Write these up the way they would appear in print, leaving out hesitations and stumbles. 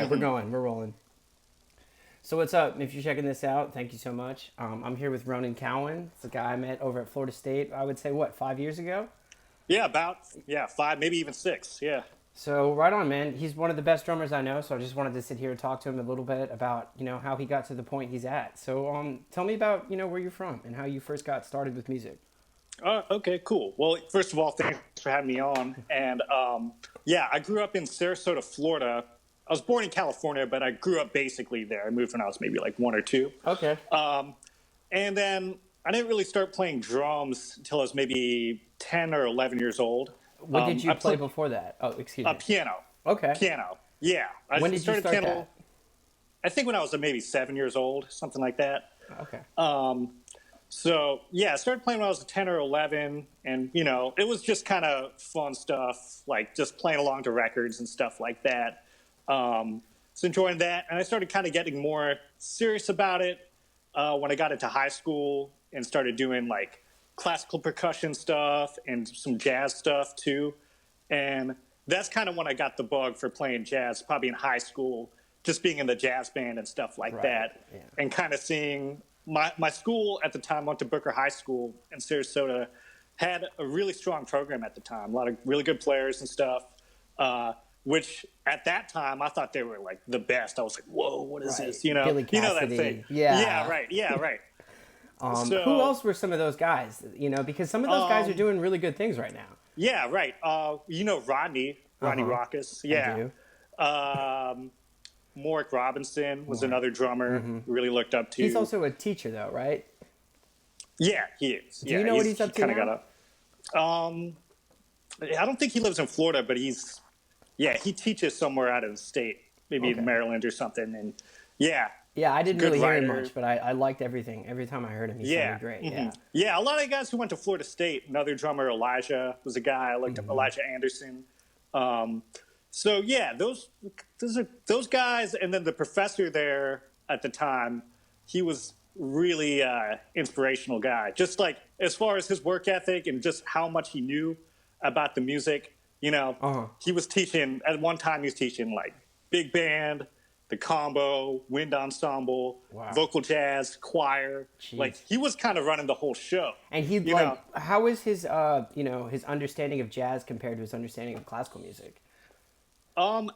We're going. We're rolling. So what's up? If you're checking this out, thank you so much. I'm here with Ronan Cowan. It's a guy I met over at Florida State. I would say what 5 years ago. Yeah, about five, maybe even six. Yeah. So right on, man. He's one of the best drummers I know. So I just wanted to sit here and talk to him a little bit about how he got to the point he's at. So tell me about where you're from and how you first got started with music. Okay, cool. Well, first of all, thanks for having me on. And yeah, I grew up in Sarasota, Florida. I was born in California, but I grew up basically there. I moved when I was maybe like one or two. Okay. And then I didn't really start playing drums until I was maybe 10 or 11 years old. What did you I play played before that? Oh, excuse me. piano. Okay. Piano. Yeah. I When did you started start piano, that? I think when I was maybe 7 years old, something like that. Okay. So yeah, I started playing when I was 10 or 11, and it was just kind of fun stuff, like just playing along to records and stuff like that. So enjoying that, and I started kind of getting more serious about it when I got into high school and started doing like classical percussion stuff and some jazz stuff too. And that's kind of when I got the bug for playing jazz, probably in high school, just being in the jazz band and stuff like Right. that, Yeah. and kind of seeing my school at the time, went to Booker High School in Sarasota, had a really strong program at the time, a lot of really good players and stuff, which at that time I thought they were like the best. I was like, whoa, what is Right. this? Billy You know that Cassidy. thing. Yeah. Yeah, right. Yeah, right. Who else were some of those guys? Because some of those guys are doing really good things right now. Yeah, right. Rodney Rockus. Yeah. I do. Morrick Robinson was another drummer really looked up to. He's also a teacher, though, right? Yeah, he is. Do you know what he's up to kinda now? I don't think he lives in Florida, but he teaches somewhere out of the state, maybe Okay. in Maryland or something. And yeah, Yeah, I didn't good really hear him writer. much, but I liked everything. Every time I heard him, he yeah, sounded great. mhm. Yeah. Yeah. A lot of guys who went to Florida State. Another drummer, Elijah, was a guy I looked up. Elijah Anderson. So yeah, those guys, and then the professor there at the time, he was really inspirational guy. Just like as far as his work ethic and just how much he knew about the music. He was teaching at one time. He was teaching like big band, the combo, wind ensemble, Wow. vocal jazz, choir. Jeez. Like he was kind of running the whole show. And he you like, know? how is his his understanding of jazz compared to his understanding of classical music?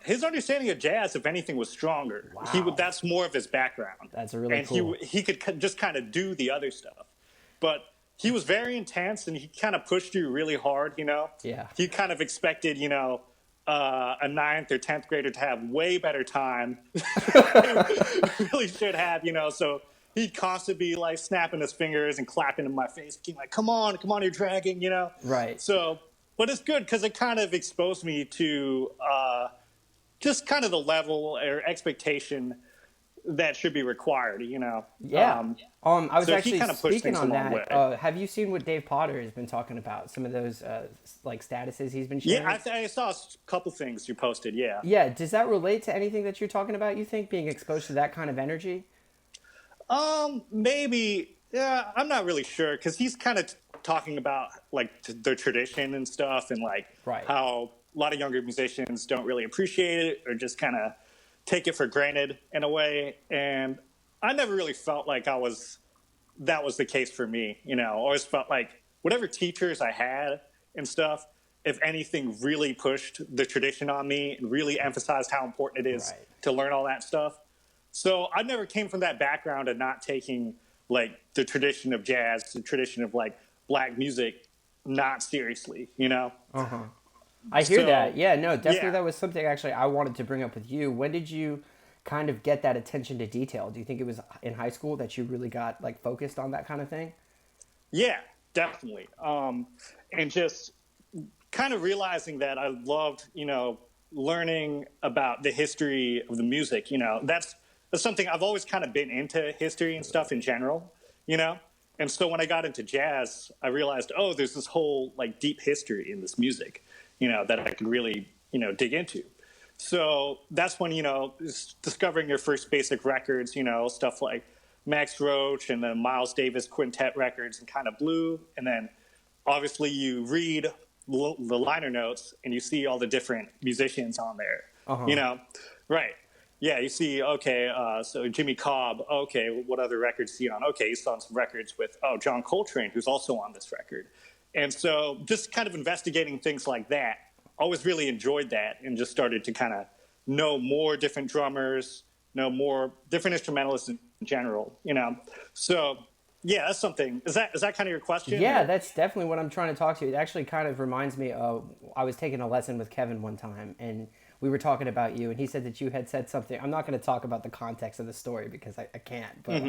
His understanding of jazz, if anything, was stronger. Wow. That's more of his background. That's really and cool. he could just kind of do the other stuff, but he was very intense and he kind of pushed you really hard. Yeah. He kind of expected a ninth or 10th grader to have way better time. Really should have. So he'd constantly be like snapping his fingers and clapping in my face, being like, come on, you're dragging. Right. So. But it's good because it kind of exposed me to just kind of the level or expectation that should be required, Yeah. I was so he actually kinda pushed speaking things on a long that. way. Have you seen what Dave Potter has been talking about? Some of those like statuses he's been sharing. Yeah, I saw a couple things you posted, yeah. Yeah. Does that relate to anything that you're talking about? You think being exposed to that kind of energy? Maybe, yeah, I'm not really sure because he's kind of talking about like the tradition and stuff and like Right. how a lot of younger musicians don't really appreciate it or just kind of take it for granted in a way. And I never really felt like that was the case for me. I always felt like whatever teachers I had and stuff, if anything, really pushed the tradition on me and really emphasized how important it is Right. to learn all that stuff. So I never came from that background of not taking like the tradition of jazz, the tradition of like black music, not seriously. I hear So, that. Yeah, no, definitely yeah. that was something actually I wanted to bring up with you. When did you kind of get that attention to detail? Do you think it was in high school that you really got like focused on that kind of thing? Yeah, definitely. And just kind of realizing that I loved, learning about the history of the music. That's something I've always kind of been into history and stuff in general. And so when I got into jazz, I realized, oh, there's this whole like deep history in this music, that I could really, dig into. So that's when, discovering your first basic records, stuff like Max Roach and the Miles Davis quintet records and kind of blue. And then obviously you read the liner notes and you see all the different musicians on there, right. yeah, you see, okay, so Jimmy Cobb, okay, what other records is he on? Okay, he's on some records with, John Coltrane, who's also on this record. And so just kind of investigating things like that, always really enjoyed that and just started to kind of know more different drummers, know more different instrumentalists in general, you know? So, yeah, that's something. Is that kind of your question? Yeah, Or? that's definitely what I'm trying to talk to you. It actually kind of reminds me of I was taking a lesson with Kevin one time, and we were talking about you, and he said that you had said something. I'm not going to talk about the context of the story because I can't, but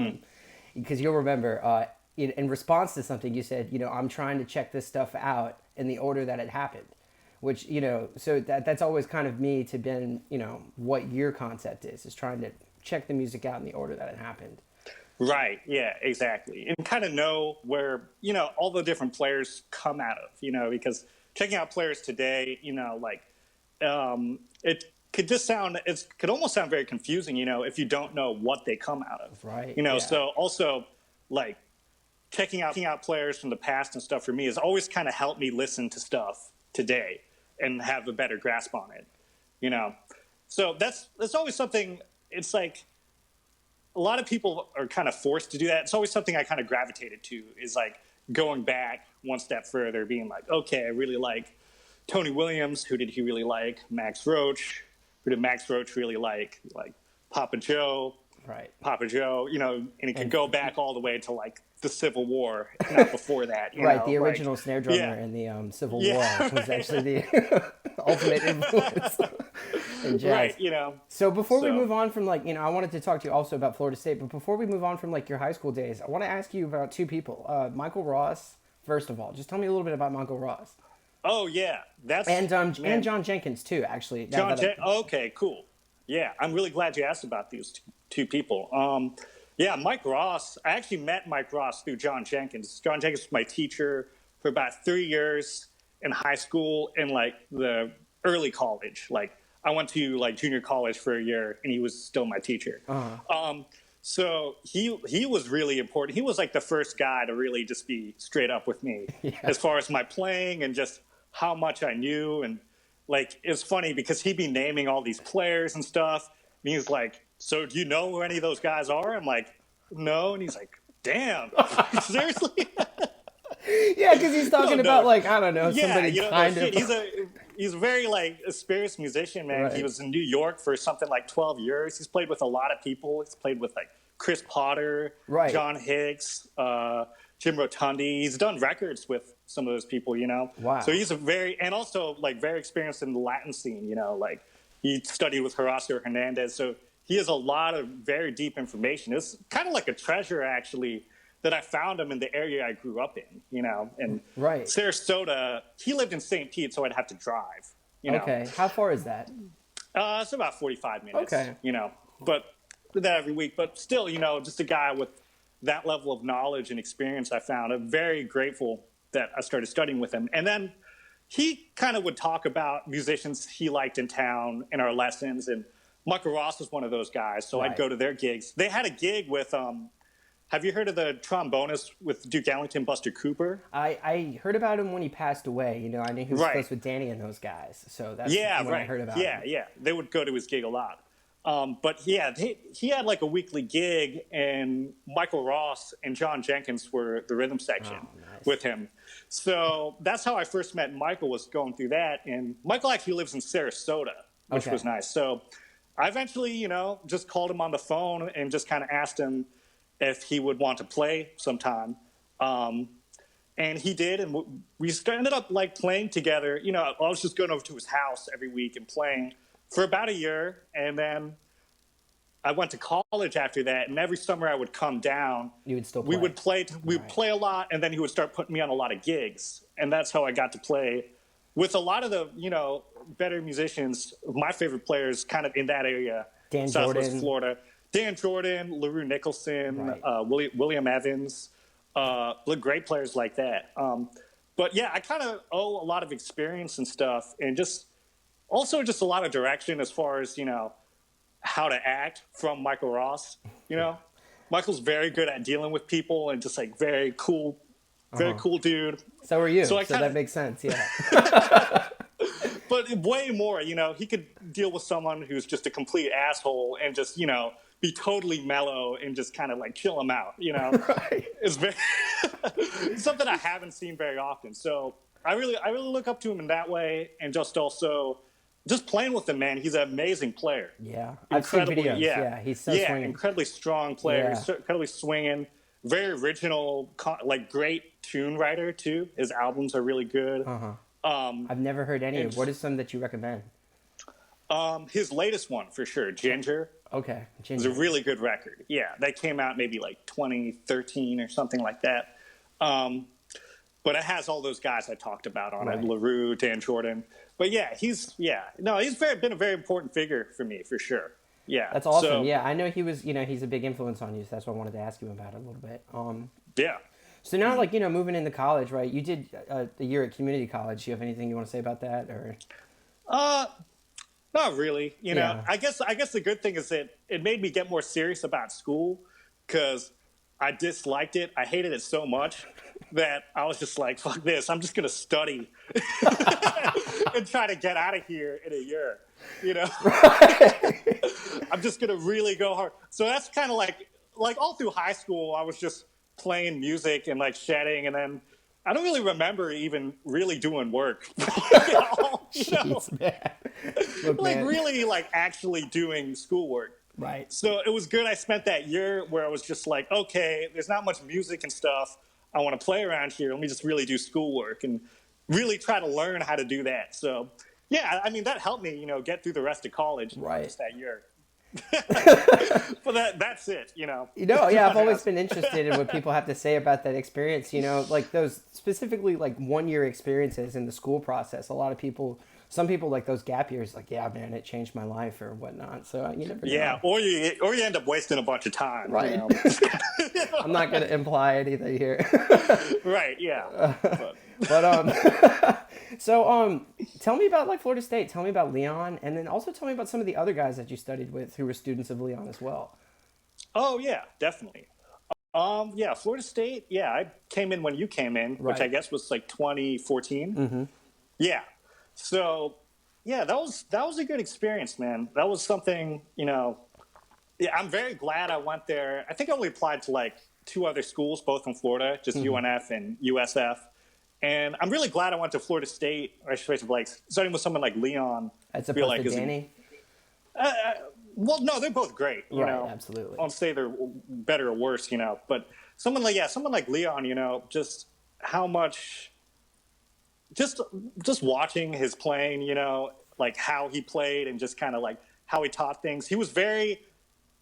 because you'll remember, in response to something, you said, I'm trying to check this stuff out in the order that it happened, which, so that's always kind of me to been, what your concept is trying to check the music out in the order that it happened. Right. Yeah, exactly. And kind of know where, all the different players come out of, because checking out players today, it could almost sound very confusing, if you don't know what they come out of, Right. Yeah. so also like checking out players from the past and stuff for me has always kind of helped me listen to stuff today and have a better grasp on it, so that's always something. It's like, a lot of people are kind of forced to do that. It's always something I kind of gravitated to, is like going back one step further, being like, okay, I really like Tony Williams. Who did he really like? Max Roach. Who did Max Roach really like? Like Papa Joe. Right. Papa Joe, and it can go back all the way to like the Civil War, not before that. Right, the original snare drummer in the Civil War was actually the ultimate influence in jazz. Right, So before we move on from I wanted to talk to you also about Florida State, but before we move on from your high school days, I want to ask you about two people. Michael Ross, first of all. Just tell me a little bit about Michael Ross. Oh, yeah. And John Jenkins, too, actually. Okay, cool. Yeah, I'm really glad you asked about these two people. Yeah, Mike Ross. I actually met Mike Ross through John Jenkins. John Jenkins was my teacher for about 3 years in high school and the early college. I went to junior college for a year, and he was still my teacher. So he was really important. He was the first guy to really just be straight up with me as far as my playing and just how much I knew. And it's funny because he'd be naming all these players and stuff. And he's like, so do you know who any of those guys are? I'm like, no. And he's like, damn, seriously? Yeah, because he's talking about I don't know, somebody kind of. He's a very experienced musician, man. Right. He was in New York for something like 12 years. He's played with a lot of people. He's played with Chris Potter, John Hicks, Jim Rotundi. He's done records with some of those people, Wow. So he's very experienced in the Latin scene, he studied with Horacio Hernandez. So he has a lot of very deep information. It's kind of like a treasure, actually, that I found him in the area I grew up in, and Sarasota. He lived in St. Pete, so I'd have to drive, Okay. How far is that? It's about 45 minutes, Okay. but did that every week. But still, just a guy with that level of knowledge and experience I found. I'm very grateful that I started studying with him. And then he kind of would talk about musicians he liked in town in our lessons. And Michael Ross was one of those guys. So I'd go to their gigs. They had a gig with, have you heard of the trombonist with Duke Ellington, Buster Cooper? I heard about him when he passed away. I knew he was close with Danny and those guys. So that's when I heard about him. Yeah. They would go to his gig a lot. But yeah, he had a weekly gig, and Michael Ross and John Jenkins were the rhythm section with him. So that's how I first met Michael, was going through that. And Michael actually lives in Sarasota, which was nice. So I eventually, just called him on the phone and just kind of asked him if he would want to play sometime. And he did, and we ended up playing together. I was just going over to his house every week and playing for about a year, and then I went to college after that, and every summer I would come down. You would still play. We would play a lot, and then he would start putting me on a lot of gigs, and that's how I got to play with a lot of the, better musicians. My favorite players kind of in that area, Southwest Florida. Dan Jordan, LaRue Nicholson, William Evans, great players like that. But yeah, I kind of owe a lot of experience and stuff, and also just a lot of direction as far as, how to act from Michael Ross. Michael's very good at dealing with people and just very cool dude. So are you. So that makes sense. Yeah. but way more, he could deal with someone who's just a complete asshole and just, be totally mellow and just kind of like chill them out. Right. It's very it's something I haven't seen very often. So I really look up to him in that way, and just also just playing with him, man. He's an amazing player. Yeah, I've seen videos. Yeah, he's so swinging. Incredibly strong player. Yeah. He's incredibly swinging. Very original, like great tune writer too. His albums are really good. I've never heard any. What is some that you recommend? His latest one for sure, Ginger. Okay, Ginger. It's a really good record. Yeah, that came out maybe like 2013 or something like that. But it has all those guys I talked about on it, LaRue, Dan Jordan. But yeah, he's been a very important figure for me for sure. Yeah, that's awesome. So, yeah, I know he was. He's a big influence on you, so that's why I wanted to ask you about it a little bit. Yeah. So now, like moving into college, right? You did a year at community college. Do you have anything you want to say about that, or? Not really. I guess the good thing is that it made me get more serious about school, because I disliked it. I hated it so much that I was just like, fuck this. I'm just going to study and try to get out of here in a year. Right. I'm just going to really go hard. So that's kind of like all through high school, I was just playing music and like shedding, and then I don't really remember even really doing work. Jeez, man. Look, like man. really like actually doing schoolwork. Right. So it was good. I spent that year where I was just like, okay, there's not much music and stuff I want to play around here. Let me just really do schoolwork and really try to learn how to do that. So yeah, I mean, that helped me, get through the rest of college. Right. Just that year. But that's it, yeah, I've always been interested in what people have to say about that experience, like those specifically like 1 year experiences in the school process. Some people like those gap years, like, yeah, man, it changed my life or whatnot. So you never know. Yeah, or you end up wasting a bunch of time. Right. I'm not going to imply anything here. Right. Yeah. So tell me about like Florida State. Tell me about Leon, and then also tell me about some of the other guys that you studied with who were students of Leon as well. Oh yeah, definitely. Yeah, Florida State. Yeah, I came in when you came in, which I guess was like 2014. Mm-hmm. Yeah. So yeah, that was a good experience, man. That was something, yeah, I'm very glad I went there. I think I only applied to like 2 other schools, both in Florida, just UNF and USF. And I'm really glad I went to Florida State, or I should say, like, studying with someone like Leon. As opposed to Danny? Well, no, they're both great. You know? Absolutely. I won't say they're better or worse, but someone like Leon, just how much, just watching his playing, like how he played and just kind of like how he taught things.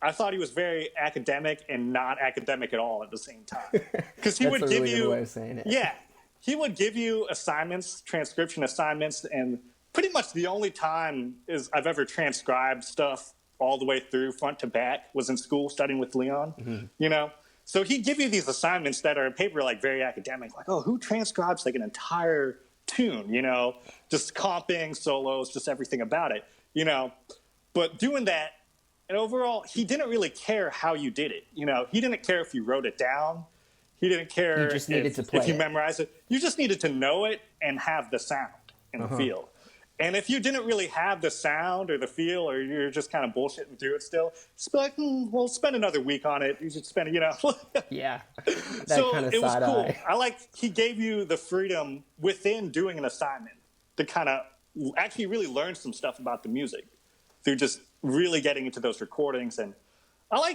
I thought he was very academic and not academic at all at the same time. Because he would give really you, good way of saying it. Yeah, he would give you assignments, transcription assignments, and pretty much the only time I've ever transcribed stuff all the way through front to back was in school studying with Leon, So he'd give you these assignments that are on paper like very academic, like, oh, who transcribes like an entire tune, just comping, solos, just everything about it, But doing that, and overall, he didn't really care how you did it. He didn't care if you wrote it down. He didn't care if you memorized it. You just needed to know it and have the sound and the feel. And if you didn't really have the sound or the feel, or you're just kind of bullshitting through it still, just be like, well, spend another week on it. You should spend, Yeah. So it was cool. He gave you the freedom within doing an assignment to kind of actually really learn some stuff about the music through just really getting into those recordings. And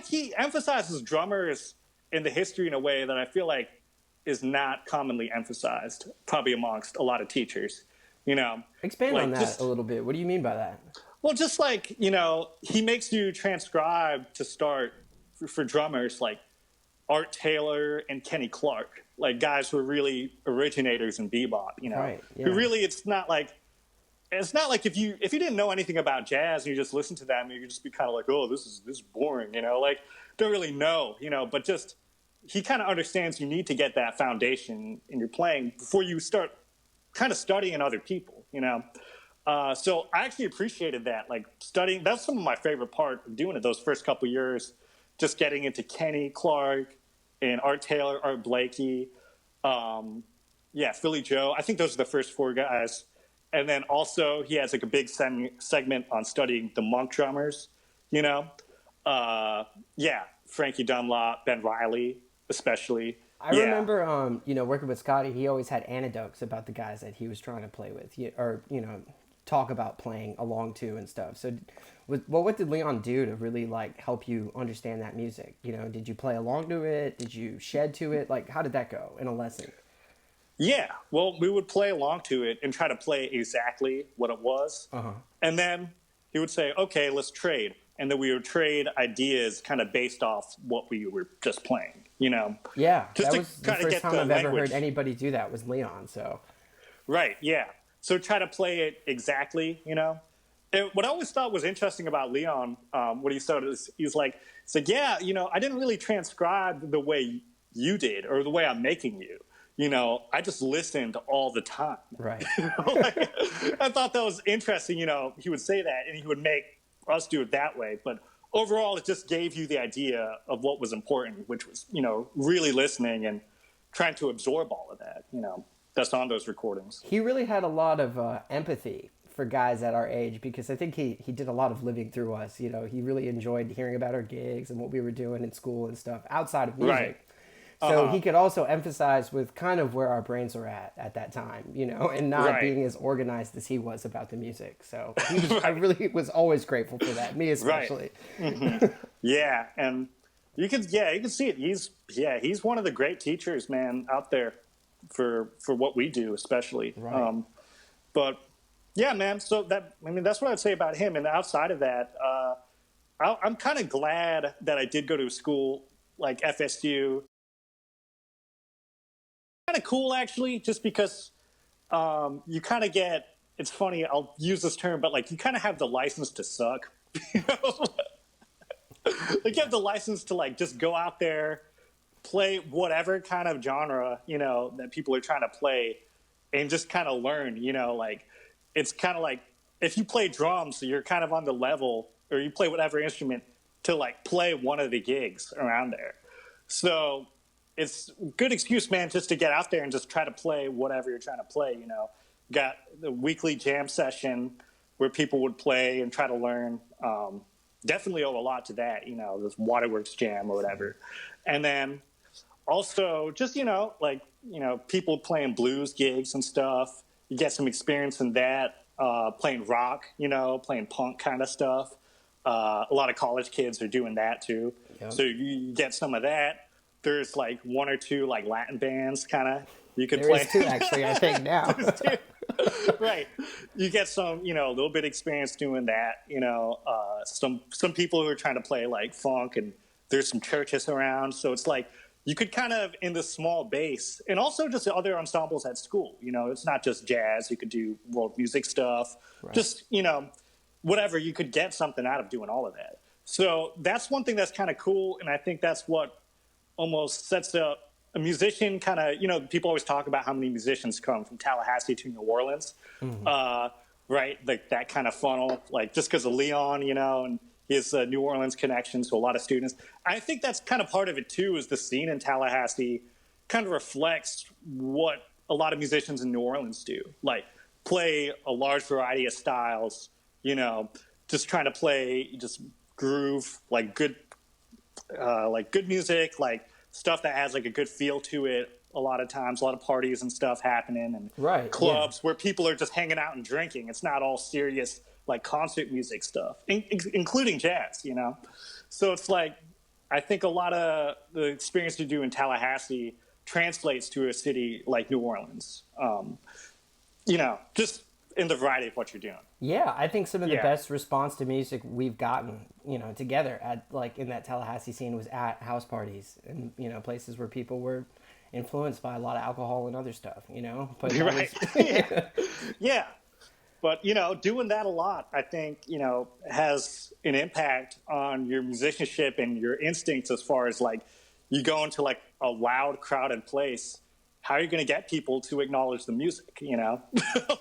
he emphasizes drummers in the history in a way that I feel like is not commonly emphasized, probably amongst a lot of teachers. Expand on that a little bit. What do you mean by that? Well, just like, he makes you transcribe to start for drummers like Art Taylor and Kenny Clark, like guys who are really originators in bebop, Right, yeah. Who really, it's not like if you didn't know anything about jazz and you just listen to them, you could just be kind of like, oh, this is boring, like don't really know, but just he kind of understands you need to get that foundation in your playing before you start kind of studying other people, So I actually appreciated that, like studying. That's some of my favorite part of doing it. Those first couple years, just getting into Kenny Clark and Art Taylor, Art Blakey, Philly Joe. I think those are the first 4 guys. And then also he has like a big segment on studying the monk drummers, you know? Yeah, Frankie Dunlop, Ben Riley, especially. I Yeah, remember, working with Scotty. He always had anecdotes about the guys that he was trying to play with, or talk about playing along to and stuff. So, what did Leon do to really like help you understand that music? Did you play along to it? Did you shed to it? Like, how did that go in a lesson? yeah. Well, we would play along to it and try to play exactly what it was. Uh-huh. And then he would say, okay, let's trade. And then we would trade ideas kind of based off what we were just playing, Yeah, just that to was the kind of first get time the I've ever language. heard anybody do that was Leon. So, Right, yeah. So try to play it exactly, what I always thought was interesting about Leon, what he said is he's like, yeah, I didn't really transcribe the way you did or the way I'm making you. I just listened all the time. right. Like, I thought that was interesting. He would say that and he would make us do it that way. But overall, it just gave you the idea of what was important, which was, really listening and trying to absorb all of that, that's on those recordings. He really had a lot of empathy for guys at our age because I think he did a lot of living through us. He really enjoyed hearing about our gigs and what we were doing in school and stuff outside of music. Right. So he could also emphasize with kind of where our brains were at that time, and not Right. being as organized as he was about the music. So I really was always grateful for that, me especially. Right. Mm-hmm. Yeah, and you can see it. He's one of the great teachers, man, out there for what we do, especially. Right. But yeah, man. So that's what I'd say about him. And outside of that, I'm kind of glad that I did go to a school like FSU. Kind of cool, actually, just because you kind of get. It's funny. I'll use this term, but like you kind of have the license to suck. Like you have the license to like just go out there, play whatever kind of genre that people are trying to play, and just kind of learn. Like it's kind of like if you play drums, so you're kind of on the level, or you play whatever instrument to like play one of the gigs around there. So it's a good excuse, man, just to get out there and just try to play whatever you're trying to play. Got the weekly jam session where people would play and try to learn. Definitely owe a lot to that, this Waterworks jam or whatever. And then also just, people playing blues gigs and stuff. You get some experience in that, playing rock, playing punk kind of stuff. A lot of college kids are doing that too. Yep. So you get some of that. There's like one or two like Latin bands kind of you could play. There is two, actually, I think now. Right. You get some, a little bit of experience doing that, some people who are trying to play like funk, and there's some churches around. So it's like you could kind of in the small base, and also just other ensembles at school, it's not just jazz. You could do world music stuff, right. Just, whatever. You could get something out of doing all of that. So that's one thing that's kind of cool. And I think that's what almost sets up a musician kind of, people always talk about how many musicians come from Tallahassee to New Orleans, right? Like that kind of funnel, like just because of Leon, and his New Orleans connection to a lot of students. I think that's kind of part of it too, is the scene in Tallahassee kind of reflects what a lot of musicians in New Orleans do, like play a large variety of styles, just trying to play, just groove, like good music, like stuff that has like a good feel to it. A lot of times, a lot of parties and stuff happening, and right, clubs where people are just hanging out and drinking. It's not all serious like concert music stuff, including jazz, So it's like, I think a lot of the experience you do in Tallahassee translates to a city like New Orleans, just in the variety of what you're doing. Yeah, I think some of the best response to music we've gotten, together at like in that Tallahassee scene was at house parties and, places where people were influenced by a lot of alcohol and other stuff, But right. Yeah. But, doing that a lot, I think, has an impact on your musicianship and your instincts as far as like you go into like a loud, crowded place. How are you going to get people to acknowledge the music,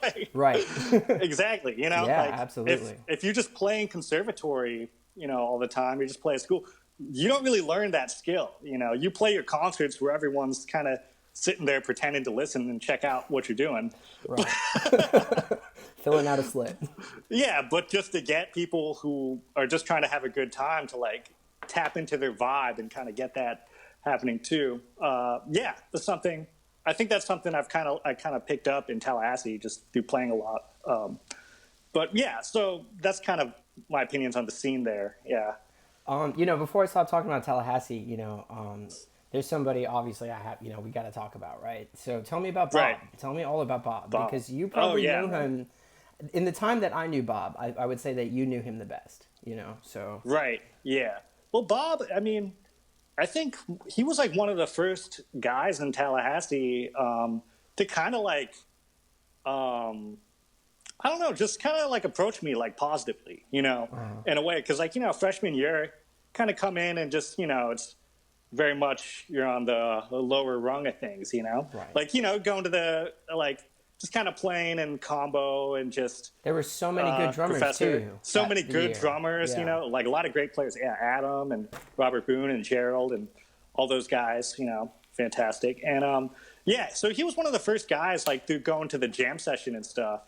like, right. Exactly. Yeah, like absolutely. If you're just playing conservatory, all the time, you just play at school, you don't really learn that skill. You play your concerts where everyone's kind of sitting there pretending to listen and check out what you're doing. Right. Filling out a slit. Yeah, but just to get people who are just trying to have a good time to like tap into their vibe and kind of get that happening too. Yeah, that's something. I think that's something I kind of picked up in Tallahassee just through playing a lot. But yeah, so that's kind of my opinions on the scene there. Yeah. Before I stop talking about Tallahassee, there's somebody obviously I have, we got to talk about, right? So tell me about Bob. Right. Tell me all about Bob, Bob. because you probably yeah, knew man. him. In the time that I knew Bob, I would say that you knew him the best, so. Right. Yeah. Well, Bob, I mean, I think he was like one of the first guys in Tallahassee to kind of like, I don't know, just kind of like approach me like positively, in a way. Because like, freshman year, kind of come in and just, it's very much you're on the lower rung of things, Right. Like, going to the, like, just kind of playing and combo and just There were so many good drummers professor. too. So many good year. drummers, Yeah. like a lot of great players. Yeah, Adam and Robert Boone and Gerald and all those guys, fantastic. And yeah, so he was one of the first guys like through going to the jam session and stuff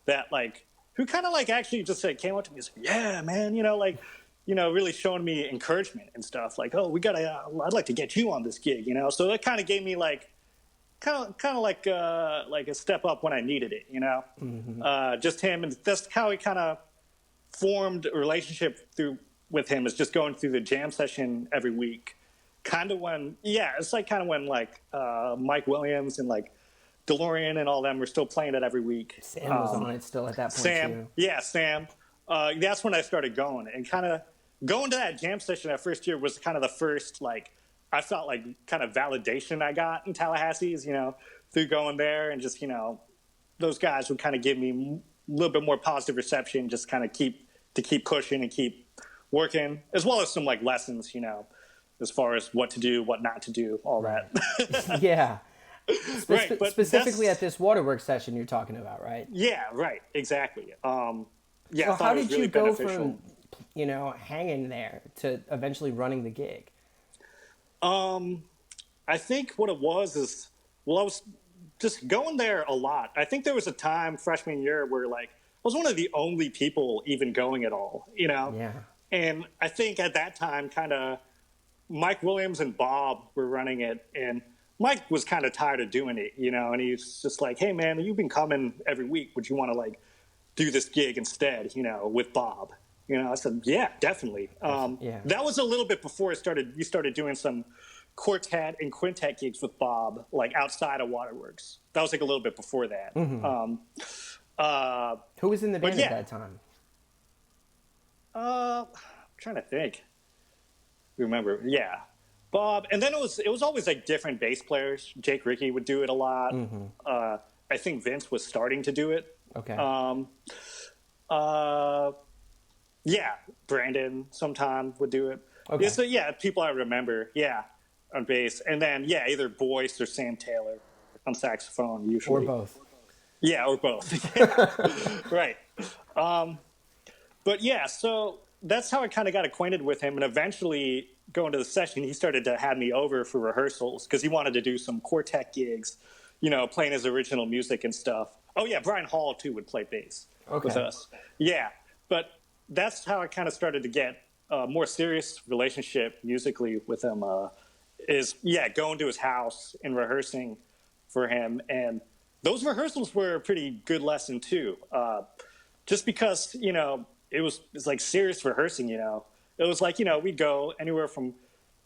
that like who kind of like actually just like came up to me and said, "Yeah, man, really showing me encouragement and stuff. Like, oh, I'd like to get you on this gig, So that kind of gave me like kind of like a step up when I needed it, Mm-hmm. Just him, and that's how he kind of formed a relationship with him, is just going through the jam session every week. Kind of when, it's like kind of when like Mike Williams and like DeLorean and all them were still playing it every week. Sam was on it still at that point too. Sam. That's when I started going, and kind of going to that jam session that first year was kind of the first like I felt like kind of validation I got in Tallahassee's, through going there, and just those guys would kind of give me a little bit more positive reception, just kind of keep pushing and keep working, as well as some like lessons, as far as what to do, what not to do, all that. Yeah. Right, but specifically at this waterworks session you're talking about, right? Yeah, right, exactly. Yeah. So I thought how it was did really you go beneficial. from, hanging there to eventually running the gig? I think what it was is, well, I was just going there a lot. I think there was a time freshman year where like I was one of the only people even going at all, Yeah. And I think at that time, kind of Mike Williams and Bob were running it, and Mike was kind of tired of doing it, and he's just like, "Hey, man, you've been coming every week. Would you want to like do this gig instead, with Bob?" I said, "Yeah, definitely." Yeah. That was a little bit before we started doing some quartet and quintet gigs with Bob, like outside of Waterworks. That was like a little bit before that. Mm-hmm. Who was in the band yeah. at that time? I'm trying to think. Remember, yeah, Bob, and then it was always like different bass players. Jake Rickey would do it a lot. Mm-hmm. I think Vince was starting to do it. Okay. Yeah, Brandon sometime would do it. Okay. Yeah, so yeah, people I remember. Yeah, on bass, and then yeah, either Boyce or Sam Taylor on saxophone usually, Or both. Yeah, or both. Yeah. Right. But yeah, so that's how I kind of got acquainted with him, and eventually going to the session, he started to have me over for rehearsals because he wanted to do some quartet gigs, playing his original music and stuff. Oh yeah, Brian Hall too would play bass with us. Yeah, but that's how I kind of started to get a more serious relationship musically with him. Going to his house and rehearsing for him, and those rehearsals were a pretty good lesson too. Just because it's like serious rehearsing. It was like we'd go anywhere from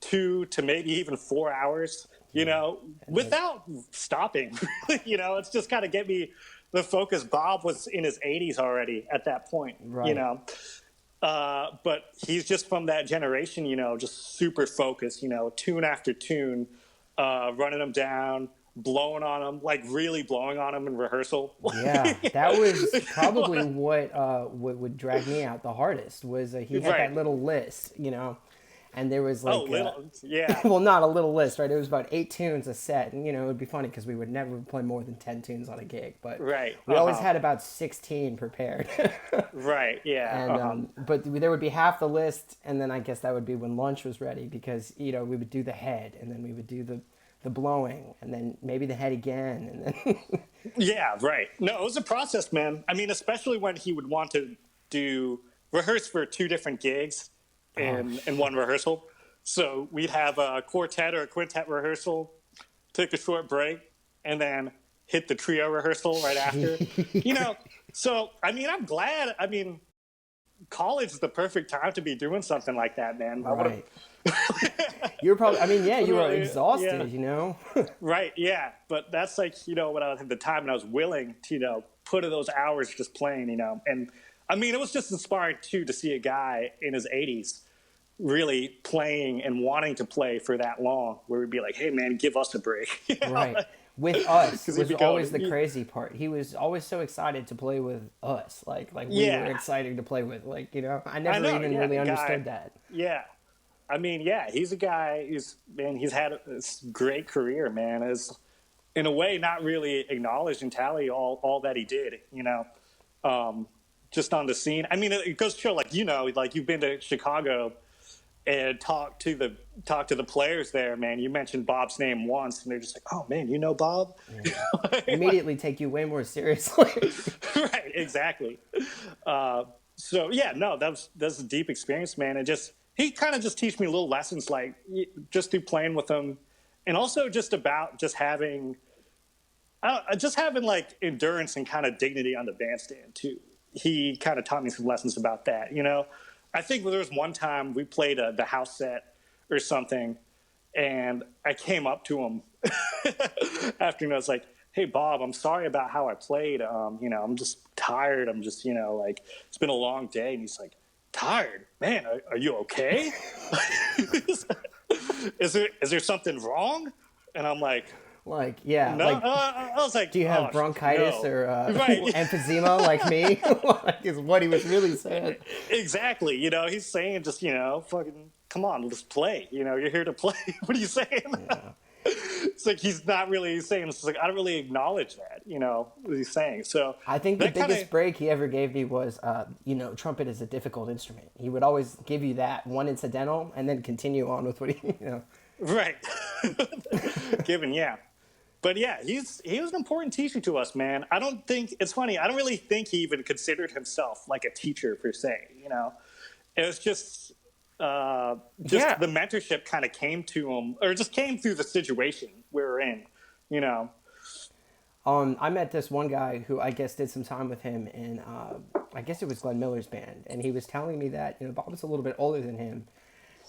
2 to maybe even 4 hours. Without stopping. It's just kind of get me the focus. Bob was in his 80s already at that point. Right. But he's just from that generation. Just super focused. Tune after tune, running them down. Blowing on him, like really blowing on him in rehearsal. Yeah, that was probably what would drag me out the hardest was he had that little list, and there was like yeah. well, not a little list, right? It was about 8 tunes a set, and it would be funny because we would never play more than 10 tunes on a gig, but we always had about 16 prepared. Right. Yeah. And but there would be half the list, and then I guess that would be when lunch was ready because we would do the head, and then we would do the the blowing, and then maybe the head again, and then Yeah, right. No, it was a process, man. I mean, especially when he would want to do rehearse for two different gigs oh, in one rehearsal. So we'd have a quartet or a quintet rehearsal, take a short break, and then hit the trio rehearsal right after. You know, so I mean, I'm glad. I mean, college is the perfect time to be doing something like that, man. I would right. have. You were probably. I mean, yeah, you were Yeah. exhausted. You know. Right, yeah, but that's like when I had the time and I was willing to put in those hours just playing, and I mean it was just inspiring too to see a guy in his 80s really playing and wanting to play for that long, where we'd be like, hey man, give us a break, Right. With us because he'd was be always the going, crazy part. He was always so excited to play with us. Like we were yeah, excited to play with. Like, I I never know, even yeah, really the guy, understood that. yeah. I mean, yeah, he's a guy he's had a great career, man. Is in a way not really acknowledged and tally all that he did, um, just on the scene. I mean, it goes to show, like like you've been to Chicago and talked to the players there, man. You mentioned Bob's name once, and they're just like, "Oh man, you know Bob?" Yeah. Immediately take you way more seriously. Right, exactly. Uh, so yeah, no, that's a deep experience, man. And just he kind of just teach me little lessons, like just through playing with him, and also just about just having like endurance and kind of dignity on the bandstand too. He kind of taught me some lessons about that. I think there was one time we played the house set or something, and I came up to him after, I was like, "Hey Bob, I'm sorry about how I played. I'm just tired. I'm just, like it's been a long day." And he's like, "Tired, man? Are you okay? is there something wrong?" And I'm like, Like, yeah, no, like, I was like, do you have oh bronchitis no, or right? emphysema like me? Like, is what he was really saying. Exactly. He's saying just fucking come on, let's play. You're here to play. What are you saying? Yeah. It's like he's not really saying. It's like I don't really acknowledge that. What he's saying. So I think the that kind of biggest break he ever gave me was, trumpet is a difficult instrument. He would always give you that one incidental and then continue on with what he. right. Given, yeah. But yeah, he was an important teacher to us, man. I don't think it's funny. I don't really think he even considered himself like a teacher per se. It was just Yeah. the mentorship kind of came to him, or just came through the situation we were in. You know. I met this one guy who I guess did some time with him in, I guess it was Glenn Miller's band, and he was telling me that Bob was a little bit older than him,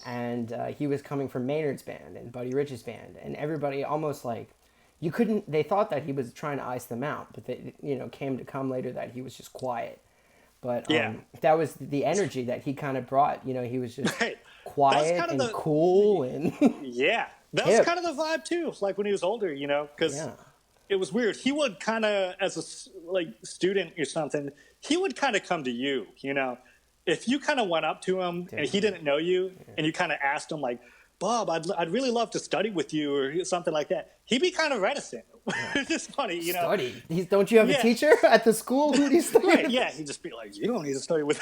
and he was coming from Maynard's band and Buddy Rich's band, and everybody almost like you couldn't. They thought that he was trying to ice them out, but they came to come later that he was just quiet. But Yeah. that was the energy that he kind of brought. He was just Right. That was quiet kind of and the cool and yeah. That was hip. kind of the vibe too. Like when he was older, because Yeah. it was weird. He would kind of, as student or something, he would kind of come to you. If you kind of went up to him and he didn't know you, and you kind of asked him like, "Bob, I'd really love to study with you," or something like that, he'd be kind of reticent. It's just funny, Study. Don't you have a Yeah. teacher at the school? Who do you study? Right? Yeah, he'd just be like, "You don't need to study with."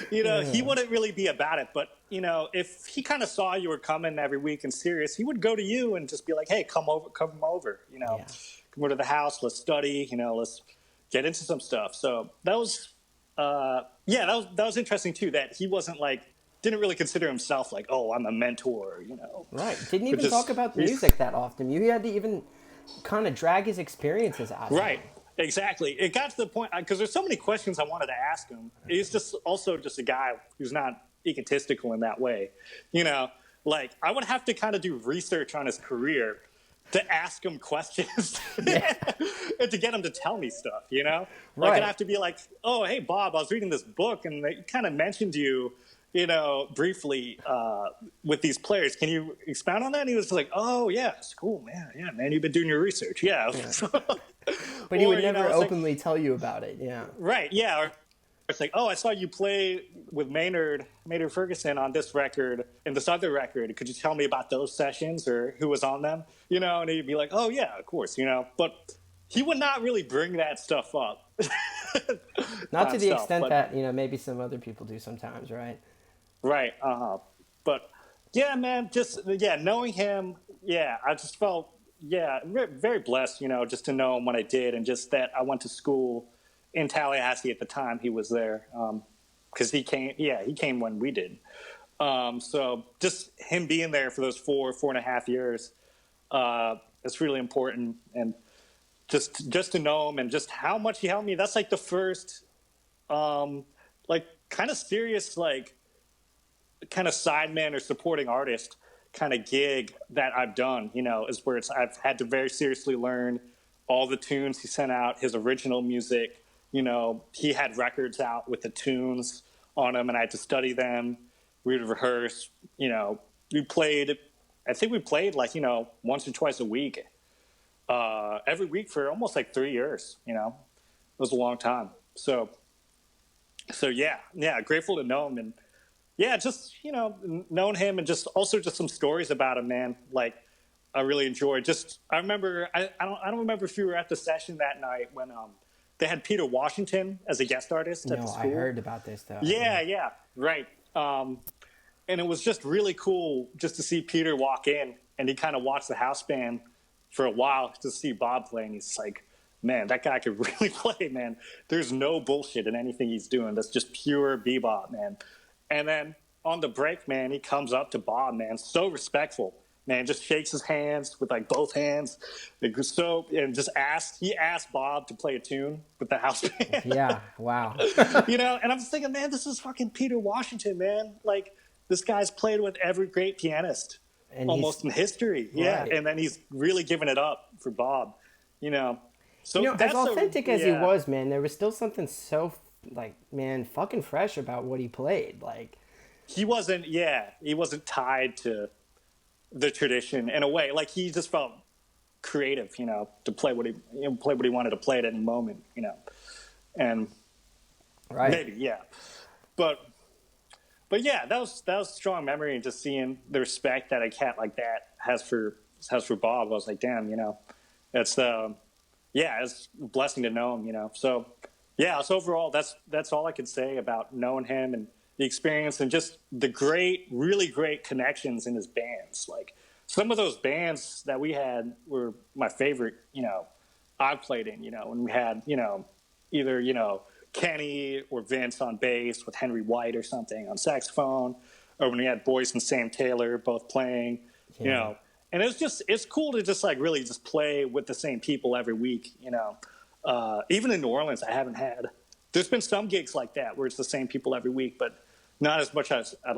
He wouldn't really be about it, but if he kind of saw you were coming every week and serious, he would go to you and just be like, "Hey, come over, come over, Yeah. come over to the house, let's study, let's get into some stuff." So that was, yeah, that was interesting too. That he wasn't like, didn't really consider himself like, "Oh, I'm a mentor," Right. Didn't but even talk about the music that often. You had to even kind of drag his experiences out of Right. him. Exactly. It got to the point because there's so many questions I wanted to ask him. He's just also just a guy who's not egotistical in that way. Like I would have to kind of do research on his career to ask him questions Yeah. and to get him to tell me stuff. Like Right. I'd have to be like, "Oh, hey Bob, I was reading this book and they kind of mentioned you." Briefly with these players. Can you expound on that? And he was like, "Oh, yeah, it's cool, man. Yeah, man, you've been doing your research. Yeah." But he Or, would never it's like, openly tell you about it. Yeah. right, yeah. Or it's like, "Oh, I saw you play with Maynard Ferguson on this record and this other record. Could you tell me about those sessions or who was on them?" And he'd be like, "Oh, yeah, of course," But he would not really bring that stuff up. Not to the himself, extent but- that maybe some other people do sometimes, right? Right. But Yeah, man. Just yeah, knowing him. Yeah, I just felt very blessed. Just to know him when I did, and just that I went to school in Tallahassee at the time he was there. Because he came. Yeah, he came when we did. So just him being there for those 4.5 years, it's really important. And just to know him and just how much he helped me. That's like the first, like kind of serious, like kind of sideman or supporting artist kind of gig that I've done, is where I've had to very seriously learn all the tunes he sent out, his original music. He had records out with the tunes on them, and I had to study them. We'd rehearse. We played. I think we played like once or twice a week, every week for almost like 3 years. It was a long time. So yeah, grateful to know him. And yeah, just known him, and just also just some stories about him, man. Like I really enjoyed. Just I remember I don't remember if you were at the session that night when they had Peter Washington as a guest artist at the No, I school. heard about this though. Yeah, right. And it was just really cool just to see Peter walk in, and he kind of watched the house band for a while to see Bob play, and he's like, man, that guy could really play, man. There's no bullshit in anything he's doing. That's just pure bebop, man. And then on the break, man, he comes up to Bob, man, so respectful, man, just shakes his hands with like both hands, and just he asked Bob to play a tune with the house band. Yeah, wow. And I'm just thinking, man, this is fucking Peter Washington, man. Like this guy's played with every great pianist And almost in history. Yeah, right. and then he's really given it up for Bob. You know, so As that's authentic as he yeah. was, man, there was still something so like, man, fucking fresh about what he played. Like, He wasn't tied to the tradition in a way. Like he just felt creative, to play play what he wanted to play at any moment, and right. maybe but but yeah, that was a strong memory, and just seeing the respect that a cat like that has for Bob. I was like, damn, it's it's a blessing to know him, So yeah, so overall, that's all I could say about knowing him and the experience, and just the really great connections in his bands. Like some of those bands that we had were my favorite. I've played in. When we had either Kenny or Vince on bass with Henry White or something on saxophone, or when we had Boyce and Sam Taylor both playing, Yeah. and it's cool to just like really just play with the same people every week, even in New Orleans, there's been some gigs like that where it's the same people every week, but not as much as I'd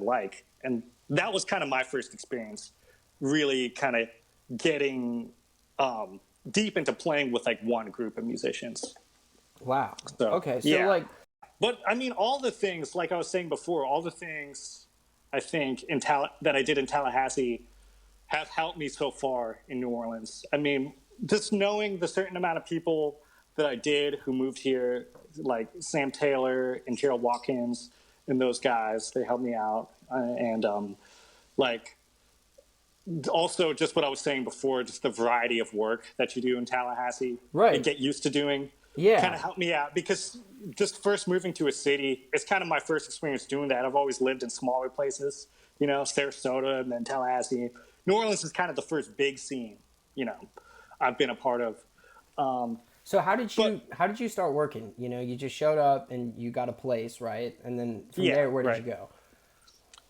like. And that was kind of my first experience, really kind of getting deep into playing with like one group of musicians. Wow. So Okay, so yeah, like, but I mean, all the things like I was saying before, all the things I think that I did in Tallahassee have helped me so far in New Orleans. I mean, just knowing the certain amount of people that I did who moved here, like Sam Taylor and Gerald Watkins and those guys, they helped me out. And like also just what I was saying before, just the variety of work that you do in Tallahassee and right. get used to doing kind Yeah. of helped me out, because just first moving to a city, it's kind of my first experience doing that. I've always lived in smaller places, Sarasota and then Tallahassee. New Orleans is kind of the first big scene, I've been a part of. So how did But you start working? You just showed up and you got a place, right? And then from yeah, there, where did you right.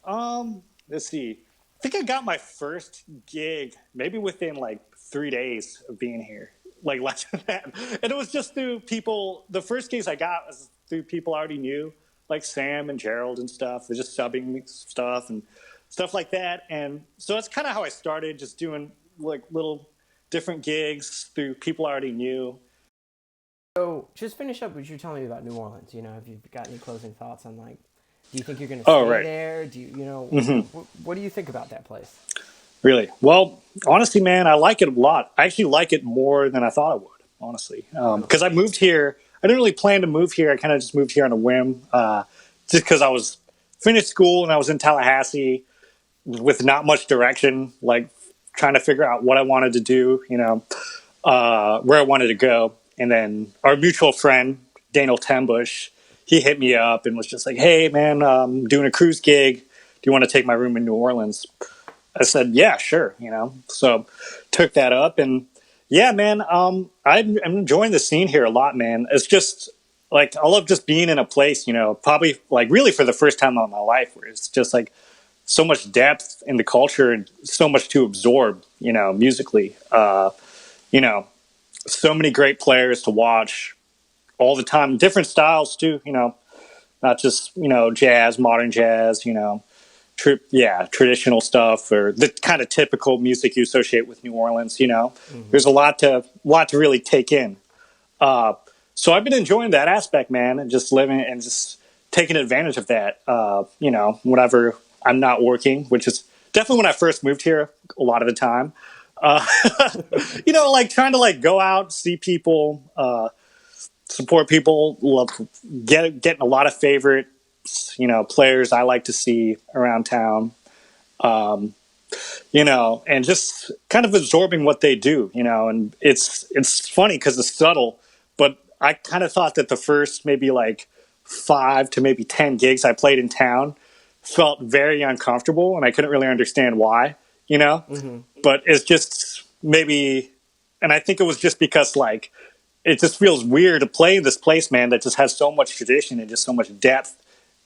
go? Let's see. I think I got my first gig maybe within like 3 days of being here, like less than that. And it was just through people. The first gigs I got was through people I already knew, like Sam and Gerald and stuff. They're just subbing me stuff and stuff like that. And so that's kind of how I started, just doing like little different gigs through people I already knew. So just finish up what you're telling me about New Orleans. Have you got any closing thoughts on like, do you think you're going to Oh, stay right. there? Do what do you think about that place? Really? Well, honestly, man, I like it a lot. I actually like it more than I thought I would, honestly. Really? Because I moved here. I didn't really plan to move here. I kind of just moved here on a whim, just because I was finished school and I was in Tallahassee with not much direction, like trying to figure out what I wanted to do, where I wanted to go. And then our mutual friend, Daniel Tembush, he hit me up and was just like, hey, man, I'm doing a cruise gig you want to take my room in New Orleans? I said, yeah, sure. So took that up, and yeah, man, I'm enjoying the scene here a lot, man. It's just like, I love just being in a place, probably like really for the first time in my life, where it's just like so much depth in the culture and so much to absorb, musically. You know, so many great players to watch all the time, different styles too, not just, jazz, modern jazz, traditional stuff, or the kind of typical music you associate with New Orleans. There's a lot to really take in. So I've been enjoying that aspect, man, and just living and just taking advantage of that. Whenever I'm not working, which is definitely when I first moved here, a lot of the time. Uh, like trying to like go out, see people, support people, love getting a lot of favorite, players I like to see around town, and just kind of absorbing what they do, and it's funny because it's subtle, but I kind of thought that the first maybe like 5 to maybe 10 gigs I played in town felt very uncomfortable, and I couldn't really understand why, but it's just maybe, and I think it was just because like, it just feels weird to play in this place, man, that just has so much tradition and just so much depth.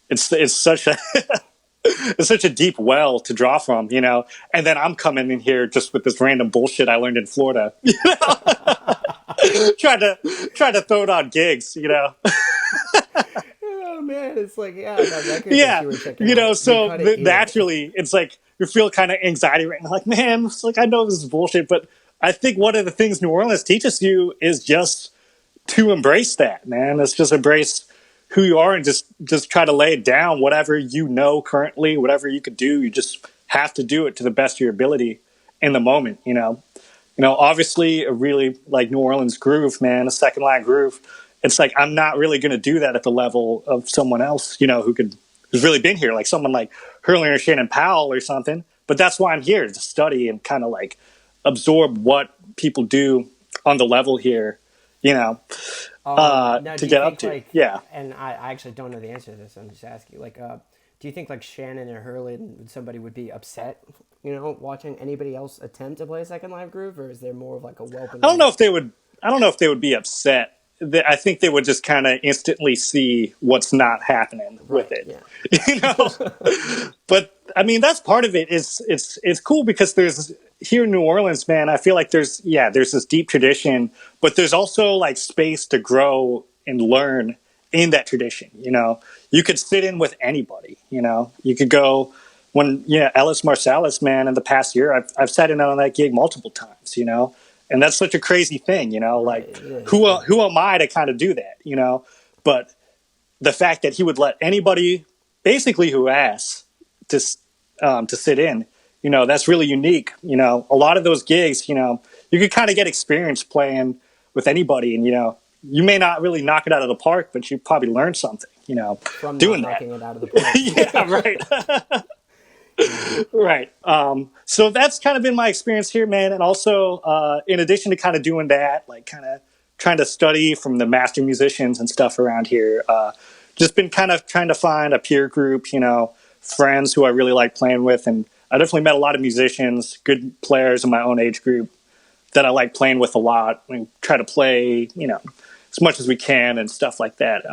It's such a it's such a deep well to draw from, And then I'm coming in here just with this random bullshit I learned in Florida, trying to throw it on gigs, Oh man, it's like that record Yeah, that you were checking out. so naturally, it's like you feel kind of anxiety right now. Like, man, it's like I know this is bullshit, but I think one of the things New Orleans teaches you is just to embrace that, man. It's just embrace who you are and just try to lay it down. Whatever currently, whatever you could do, you just have to do it to the best of your ability in the moment. Obviously, a really like New Orleans groove, man, a second line groove. It's like I'm not really going to do that at the level of someone else, who's really been here, like someone like Hurley or Shannon Powell or something. But that's why I'm here, to study and kind of like absorb what people do on the level here, now, to get up to. Like, yeah. And I actually don't know the answer to this. I'm just asking. Like, do you think like Shannon or Hurley, somebody would be upset, watching anybody else attempt to play a second live groove, or is there more of like a welcome? I don't know if they would be upset. I think they would just kind of instantly see what's not happening with it, But I mean, that's part of it. It's cool because there's here in New Orleans, man. I feel like there's this deep tradition, but there's also like space to grow and learn in that tradition. You could sit in with anybody. You could go when Ellis Marsalis, man. In the past year, I've sat in on that gig multiple times. And that's such a crazy thing, like who am I to kind of do that, But the fact that he would let anybody basically who asks to sit in, that's really unique. A lot of those gigs, you could kind of get experience playing with anybody, and, you may not really knock it out of the park, but you probably learn something, from doing knocking it out of the park. Yeah, right. Right. So that's kind of been my experience here, man. And also, in addition to kind of doing that, like kind of trying to study from the master musicians and stuff around here, just been kind of trying to find a peer group, friends who I really like playing with. And I definitely met a lot of musicians, good players in my own age group that I like playing with a lot. We try to play, as much as we can and stuff like that.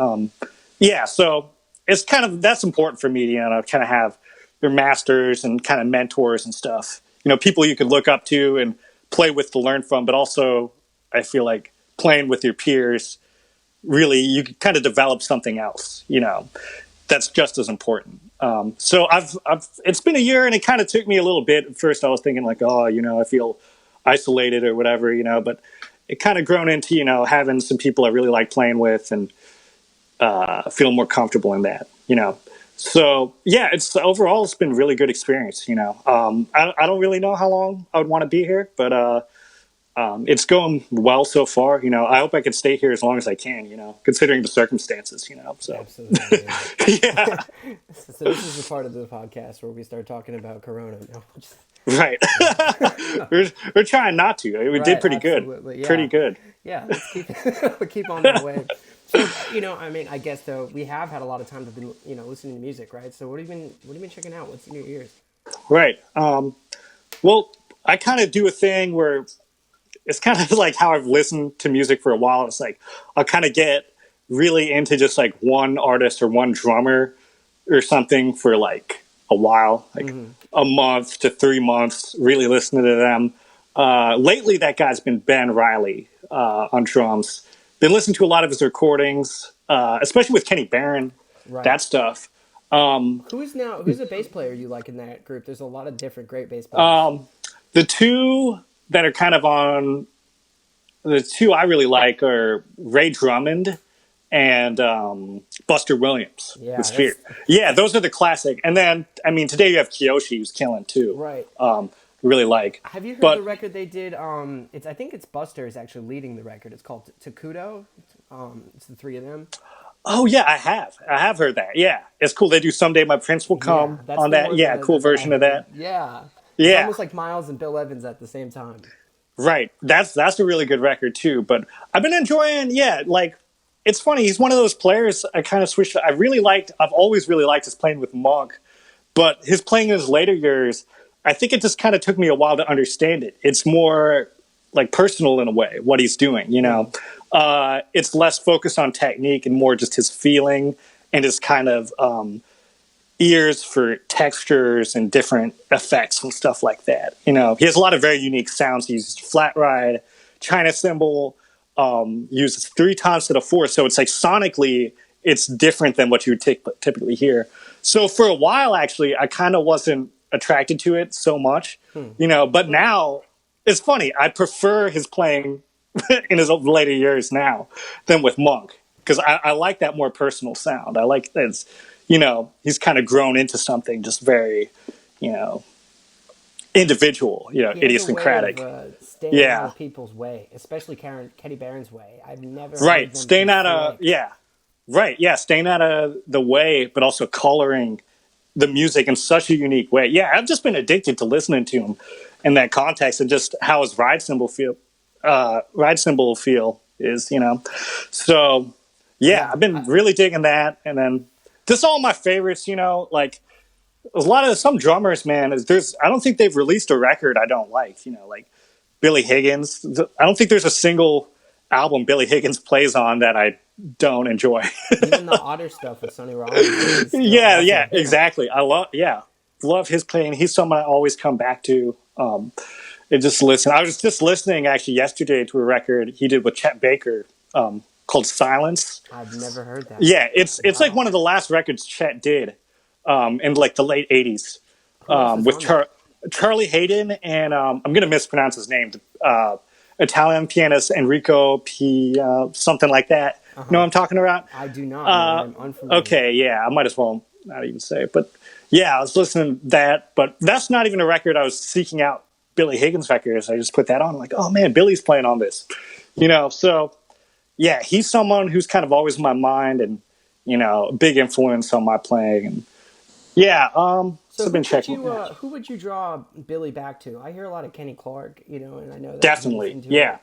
So it's kind of, that's important for me, to kind of have your masters and kind of mentors and stuff, people you could look up to and play with to learn from, but also I feel like playing with your peers, really, you can kind of develop something else, that's just as important. So it's been a year, and it kind of took me a little bit. At first I was thinking like, I feel isolated or whatever, but it kind of grown into, having some people I really like playing with and feel more comfortable in that, So it's overall, it's been a really good experience. I don't really know how long I would want to be here, but it's going well so far. I hope I can stay here as long as I can. Considering the circumstances. So Absolutely. yeah. So this is the part of the podcast where we start talking about Corona. No, Right. we're trying not to. We did pretty good. Yeah. Pretty good. Yeah, let's keep on that way. So, I mean, I guess though we have had a lot of time to be, listening to music, right? So what have you been checking out? What's in your ears? Right. Well, I kind of do a thing where it's kind of like how I've listened to music for a while. It's like I'll kind of get really into just like one artist or one drummer or something for like a while, like a month to 3 months, really listening to them. Lately, that guy's been Ben Riley on drums. Been listening to a lot of his recordings, especially with Kenny Barron, Right. that stuff. Who's a bass player you like in that group? There's a lot of different great bass players. The two that are kind of on the two I really like are Ray Drummond and Buster Williams Yeah, with Sphere. Yeah, those are the classic. And then, I mean, today you have Kiyoshi who's killing too. Right. Really like. Have you heard But the record they did? I think it's Buster is actually leading the record. It's called Takudo. It's the three of them. oh yeah, I have heard that. Yeah, it's cool. They do Someday My Prince Will Come That's on the that. one Yeah, cool that version of that. Yeah. It's Yeah, almost like Miles and Bill Evans at the same time. right. That's a really good record too. But I've been enjoying. Yeah, like it's funny. He's one of those players. I kind of switched. I really liked. I've always really liked his playing with Monk, but his playing in his later years, I think it just kind of took me a while to understand it. It's more like personal in a way what he's doing. It's less focused on technique and more just his feeling and his kind of ears for textures and different effects and stuff like that. He has a lot of very unique sounds. He uses flat ride, China cymbal, uses 3 times to the 4. So it's like sonically, it's different than what you would typically hear. So for a while, actually, I kind of wasn't attracted to it so much, but now it's funny. I prefer his playing in his later years now than with Monk because I like that more personal sound. I like that it's, he's kind of grown into something just very, individual, idiosyncratic. Staying out of people's way, especially Kenny Barron's way. I've never Right, staying out of staying out of the way, but also coloring the music in such a unique way. Yeah, I've just been addicted to listening to him in that context and just how his ride cymbal feel is, So yeah, I've been really digging that. And then just all my favorites, like a lot of some drummers, man, I don't think they've released a record I don't like, like Billy Higgins. I don't think there's a single album Billy Higgins plays on that I don't enjoy. Even the Otter stuff with Sonny Rollins. Yeah, exactly. I love his playing. He's someone I always come back to. And just listen. I was just listening actually yesterday to a record he did with Chet Baker called Silence. I've never heard that. Yeah, it's like one of the last records Chet did in like the late 80s with Charlie Hayden and I'm going to mispronounce his name. Italian pianist Enrico P. Something like that. You know what I'm talking about? I do not. I'm unfamiliar. Okay, yeah, I might as well not even say it. But yeah, I was listening to that. But that's not even a record I was seeking out Billy Higgins records. I just put that on. I'm like, oh man, Billy's playing on this. So yeah, he's someone who's kind of always in my mind and, a big influence on my playing. And yeah, so I've been checking. Who would you draw Billy back to? I hear a lot of Kenny Clark, and I know that. Definitely, yeah.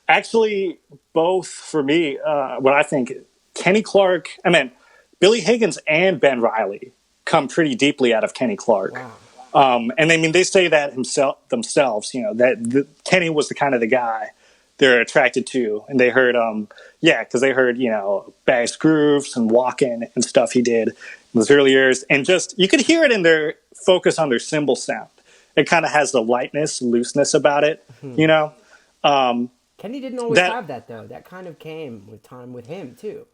Actually, both for me, what I think, Kenny Clark, Billy Higgins and Ben Riley come pretty deeply out of Kenny Clark. Wow. And I mean, they say that themselves, that Kenny was the kind of the guy they're attracted to. And they heard, because they heard, Bass Grooves and Walkin' and stuff he did in those early years. And just, you could hear it in their focus on their cymbal sound. It kind of has the lightness, looseness about it, Kenny didn't always have that, though. That kind of came with time with him, too.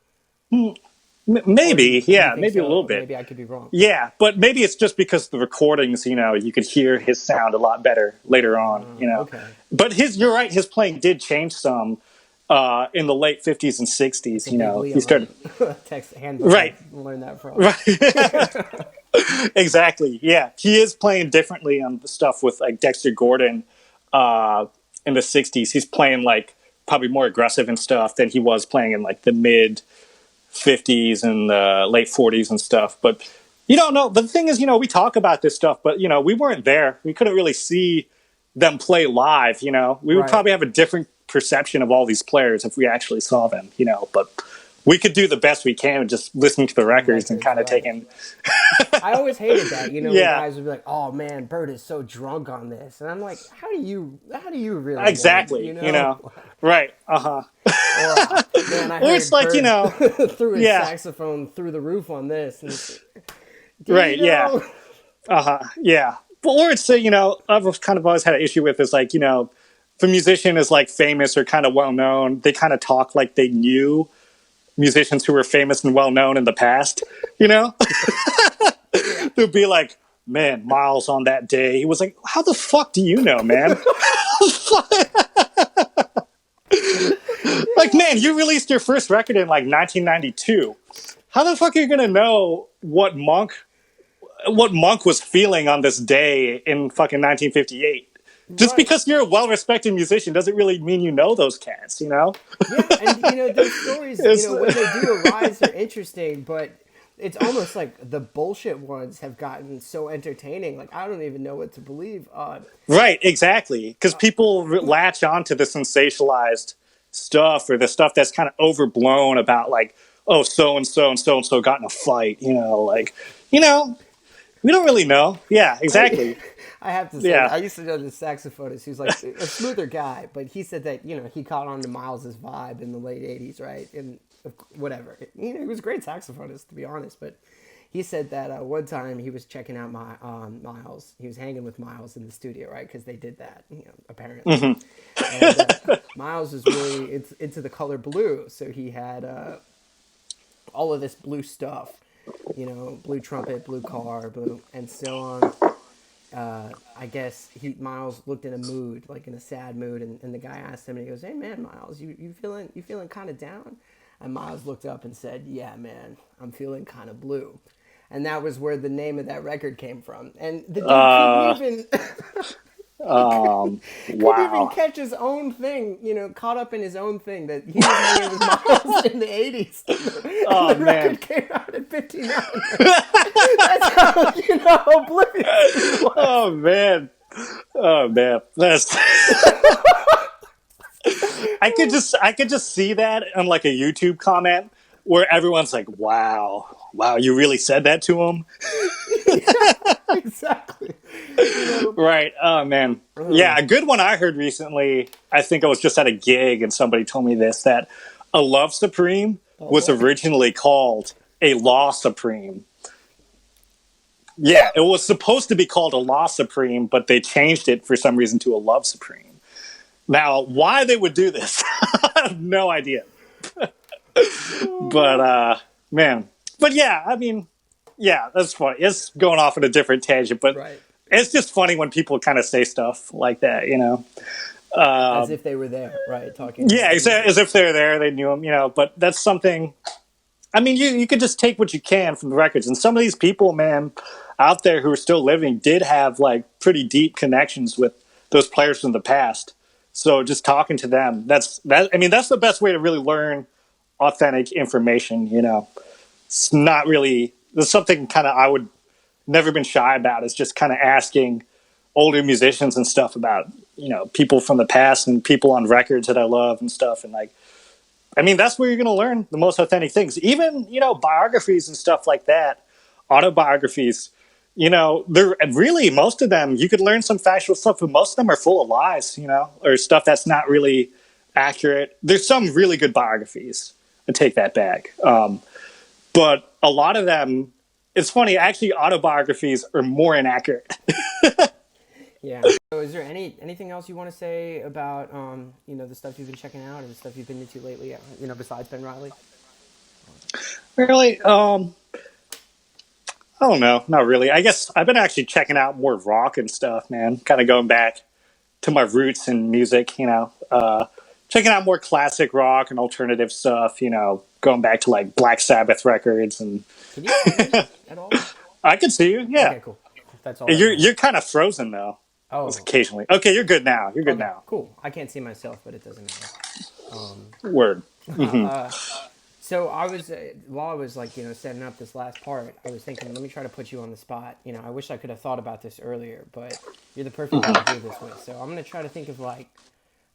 Maybe, maybe a little bit. Maybe I could be wrong. Yeah, but maybe it's just because the recordings, you could hear his sound a lot better later on, Okay. But you're right, his playing did change some in the late 50s and 60s, he started... Right. Learn that from. Right. Exactly, yeah. He is playing differently on the stuff with, like, Dexter Gordon in the 60s. He's playing, like, probably more aggressive and stuff than he was playing in, like, the mid 50s and the late 40s and stuff. But you don't know. The thing is, we talk about this stuff, but, we weren't there. We couldn't really see them play live, We would probably have a different perception of all these players if we actually saw them, But we could do the best we can and just listening to the records and Records, kind of right? taking. I always hated that, when Yeah, guys would be like, "Oh man, Bert is so drunk on this," and I'm like, how do you really know, exactly. Right. Or man, I Or it's heard like, Bert threw his yeah, saxophone through the roof on this, and do you right. Yeah. know? Yeah. Or it's, I've kind of always had an issue with is like, if a musician is like famous or kind of well known, they kind of talk like they knew musicians who were famous and well known in the past, you know? Yeah. They'll be like, man, Miles on that day. He was like, how the fuck do you know, man? Like, man, you released your first record in like 1992. How the fuck are you going to know what Monk was feeling on this day in fucking 1958? Just Right. because you're a well-respected musician doesn't really mean you know those cats, you know? Yeah, and those stories, when they do arise, they're interesting, but it's almost like the bullshit ones have gotten so entertaining. Like I don't even know what to believe. Right, exactly. Because people latch onto the sensationalized stuff or the stuff that's kind of overblown about like, oh, so and so and so and so got in a fight. You know, we don't really know. Yeah, I, exactly. I have to say, Yeah. I used to know this saxophonist who's like a smoother guy, but he said that he caught on to Miles's vibe in the late '80s, right? And whatever, he was a great saxophonist to be honest, but he said that one time he was checking out Miles. He was hanging with Miles in the studio, right? Because they did that, apparently. And Miles was really into the color blue, so he had all of this blue stuff, blue trumpet, blue car, blue, and so I guess Miles looked in a mood, like in a sad mood, and the guy asked him, and he goes, "Hey man, Miles, you feeling kind of down?" And Miles looked up and said, "Yeah, man, I'm feeling kind of blue." And that was where the name of that record came from. And the dude couldn't even couldn't even Wow. catch his own thing, caught up in his own thing that he was hanging with Miles in the '80s. And Oh the man. record came out in '59. That's how oblivious he was. Oh man. Oh man. That's. I could just see that on like a YouTube comment where everyone's like, wow, you really said that to him?" Yeah, exactly. Right. Oh man. Yeah, a good one I heard recently. I think I was just at a gig and somebody told me this, that a Love Supreme was boy. originally called a Law Supreme. Yeah, it was supposed to be called a Law Supreme, but they changed it for some reason to a Love Supreme. Now, why they would do this, I have no idea. But man, but yeah, I mean, yeah, that's funny. It's going off on a different tangent, but Right. it's just funny when people kind of say stuff like that, As if they were there, right? Talking Yeah, about music. as if they're there, they knew them, But that's something. I mean, you could just take what you can from the records, and some of these people, man, out there who are still living, did have like pretty deep connections with those players from the past. So just talking to them, that's the best way to really learn authentic information. It's not really. There's something kind of I would never been shy about is just kind of asking older musicians and stuff about people from the past and people on records that I love and stuff, and like that's where you're going to learn the most authentic things. Even biographies and stuff like that, autobiographies. They're really, most of them you could learn some factual stuff, but most of them are full of lies, or stuff that's not really accurate. There's some really good biographies. I take that back, but a lot of them, it's funny. Actually, autobiographies are more inaccurate. Yeah. So, is there anything else you want to say about the stuff you've been checking out or the stuff you've been into lately? Besides Ben Riley. Really, I don't know, not really. I guess I've been actually checking out more rock and stuff, man. Kind of going back to my roots in music, checking out more classic rock and alternative stuff. Going back to like Black Sabbath records and. Can you see me at all? I can see you. Yeah. Okay, cool. That's all. You're kind of frozen though. Oh. Occasionally. Okay, you're good now. You're good Okay, now. cool. I can't see myself, but it doesn't matter. Word. So I was while I was like setting up this last part, I was thinking, let me try to put you on the spot. I wish I could have thought about this earlier, but you're the perfect guy to do this with. So I'm gonna try to think of like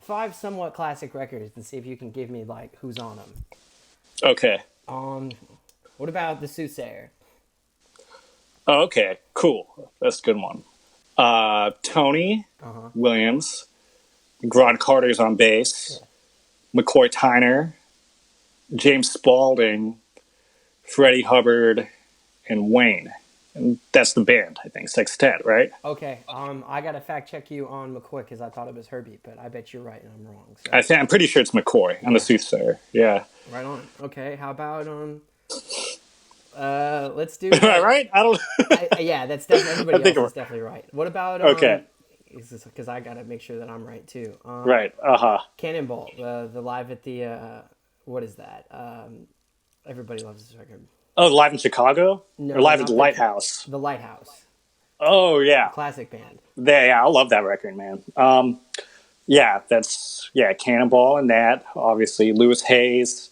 5 somewhat classic records and see if you can give me like who's on them. Okay. Um, what about the soothsayer? Oh, okay. Cool. That's a good one. Tony Uh huh. Williams, Grod Carter's on bass, Yeah. McCoy Tyner, James Spaulding, Freddie Hubbard, and Wayne. And that's the band, I think. Sextet, right? Okay. I gotta fact check you on McCoy because I thought it was Herbie, but I bet you're right and I'm wrong. So I'm pretty sure it's McCoy. I'm the yeah, soothsayer. Yeah. right on. Okay. How about let's do Am I right? I don't. yeah, that's definitely I everybody think else I'm is definitely right. What about okay. because I gotta make sure that I'm right too. Right. Uh huh. Cannonball, the live at the what is that? Everybody loves this record. Oh, live in Chicago or No, live at the not Lighthouse? the Lighthouse, Oh yeah. classic band. Yeah, I love that record, man. Yeah, that's Cannonball and that obviously Lewis Hayes,